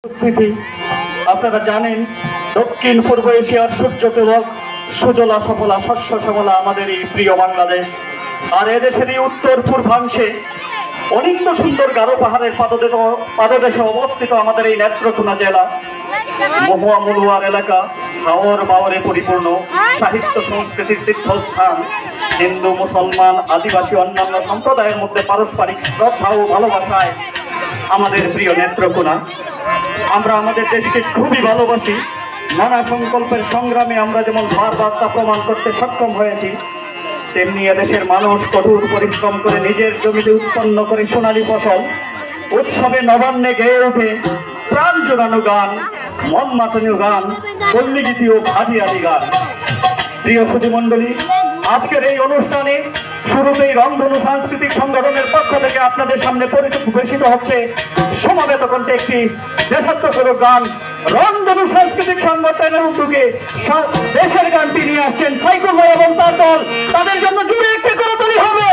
উপস্থিতি আপনারা জানেন দক্ষিণ পূর্ব এশিয়ার সূর্যতেলক সুজলা সফলা শস্য শ্যামলা আমাদের এই প্রিয় বাংলাদেশ। আর এদেশেরই উত্তর পূর্বাংশে অনিন্দ সুন্দর গারো পাহাড়ের পাদদেশে অবস্থিত আমাদের এই নেত্রকোনা জেলা মহুয়া মলুয়ার এলাকা হাওর বাওয়ারে পরিপূর্ণ সাহিত্য সংস্কৃতির তীর্থস্থান। হিন্দু মুসলমান আদিবাসী অন্যান্য সম্প্রদায়ের মধ্যে পারস্পরিক শ্রদ্ধা ও ভালোবাসায় আমাদের প্রিয় নেত্রকোনা। আমরা আমাদের দেশকে খুবই ভালোবাসি। নানা সংকল্পের সংগ্রামে আমরা যেমন বারবার তা প্রমাণ করতে সক্ষম হয়েছি, তেমনি এদেশের মানুষ কঠোর পরিশ্রম করে নিজের জমিতে উৎপন্ন করে সোনালী ফসল উৎসবে নবান্নে গেয়ে ওঠে প্রাণ জোড়ানো গান, মন মাতানো গান, পল্লীগীতি ও ভাটিয়ালি গান। প্রিয় সুধীমণ্ডলী, আজকের এই অনুষ্ঠানে শুরুতেই রংধনু সাংস্কৃতিক সংগঠনের পক্ষ থেকে আপনাদের সামনে পরিবেশিত হচ্ছে সমাবেত কণ্ঠে একটি দেশাত্মবোধক গান। রংধনু সাংস্কৃতিক সংগঠনের উদ্যোগে দেশের গানটি নিয়ে আসছেন সাইকুল ভাই এবং তার দল। তাদের জন্য জুড়ে একটি করতালি হবে।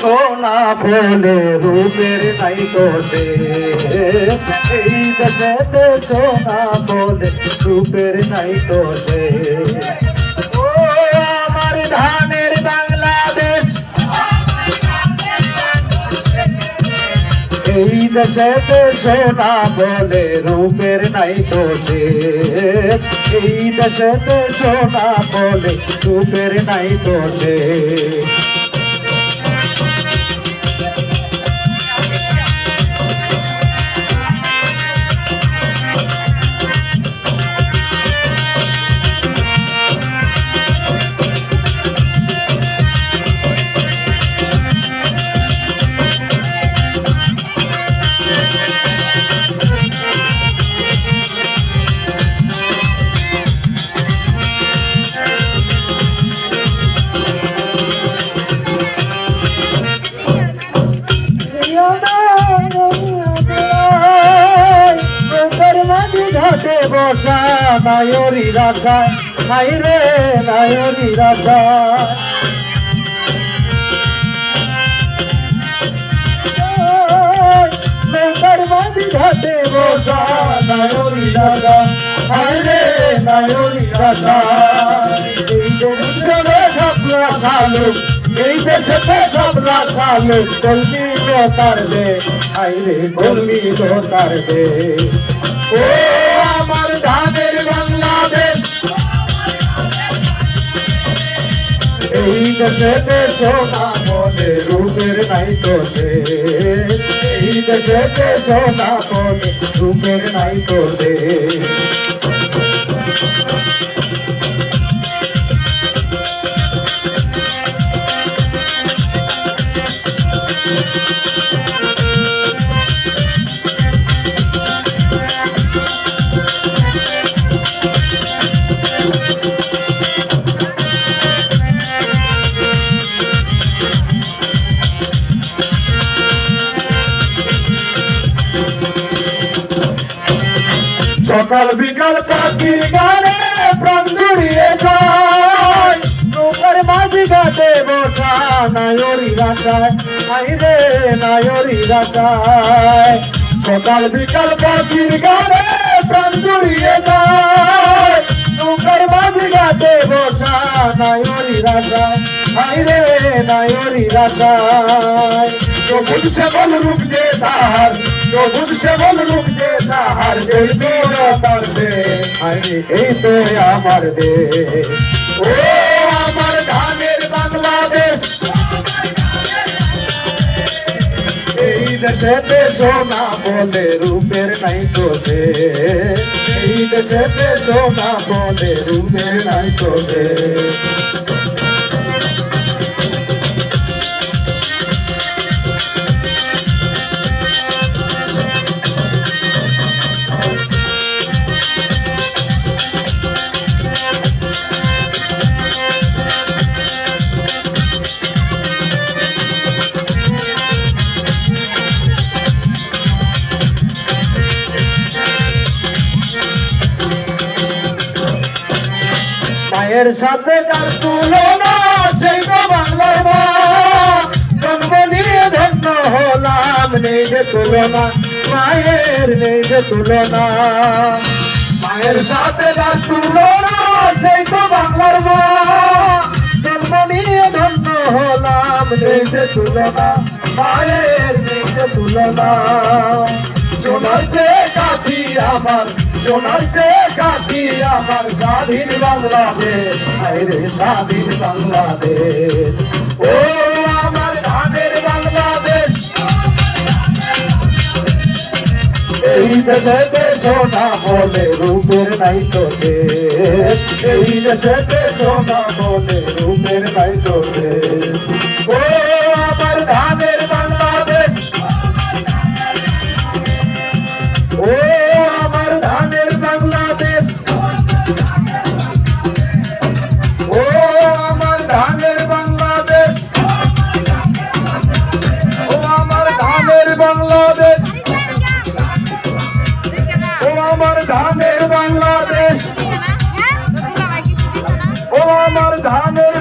সোনা বলে রূপের নাই তো এই দেশে সোনা বলে রূপের নাই তো ও আমার ধানের বাংলাদেশ, এই দেশে সোনা বলে রূপের নাই তো এই দেশে সোনা বলে রূপের নাই তো বসা নায়রি রাজা নাই রে নায়রি রাজা নৌকার মাঝি ঘাটে বসা নায়রি রাজা নাই রে নায়রি রাজা এই দেশে সবরা চালু, এই দেশে সবরা চালু কলমি তার দে আই রে কলমি তার দে। ও আমার ধানের বাংলাদেশ, এই দেশে সোনা বলে রূপের নাই তো এই দেশে সোনা বলে রূপের নাই তো সকাল বিকাল পাখির গানে প্রাণ জুড়িয়ে যায়, নৌকার মাঝি ঘাটে বসা নায়রি রাজায় আই রে নায়রি রাজায়। সকাল বিকাল পাখির গানে প্রাণ জুড়িয়ে যায়, নৌকার মাঝে গাতে বসা নায়রি রাজা হাইরে নায়রি রাজা সবুজ শ্যামল রূপ যে তাহার সবুজ শ্যামল রূপ যে তাহার এই তো আমার দে হাইরে এই তো আমার দে ও আমার ধানের বাংলাদেশ এই দেশেতে সোনা বলে রূপের নাই তো দে এই দেশেতে সোনা বলে রূপের নাই তো দে মায়ের সাথে যার তুলনা সেই তো বাংলার মা জন্ম নিয়ে ধন্য হলাম নেই যে তুলনা মায়ের নেই যে তুলনা মায়ের সাথে যার তুলনা সেই তো বাংলার মা জন্ম নিয়ে ধন্য হলাম নেই যে তুলনা মায়ের নেই যে তুলনা সোনার চেয়ে কাঠি আমার সোনার চেয়ে কাঠি আমার স্বাধীন বাংলাদেশ আরে স্বাধীন বাংলাদেশ ও আমার ধানের বাংলাদেশ এই দেশেতে সোনা বলে রূপের নাই তো দেশ এই দেশেতে সোনা বলে রূপের নাই তো দেশ ও আমার ধানের বাংলাদেশ ও আমার ধানের বাংলাদেশ ও আমার ধানের বাংলাদেশ ও আমার ধানের বাংলাদেশ ও আমার ধানের বাংলাদেশ ও আমার ধানের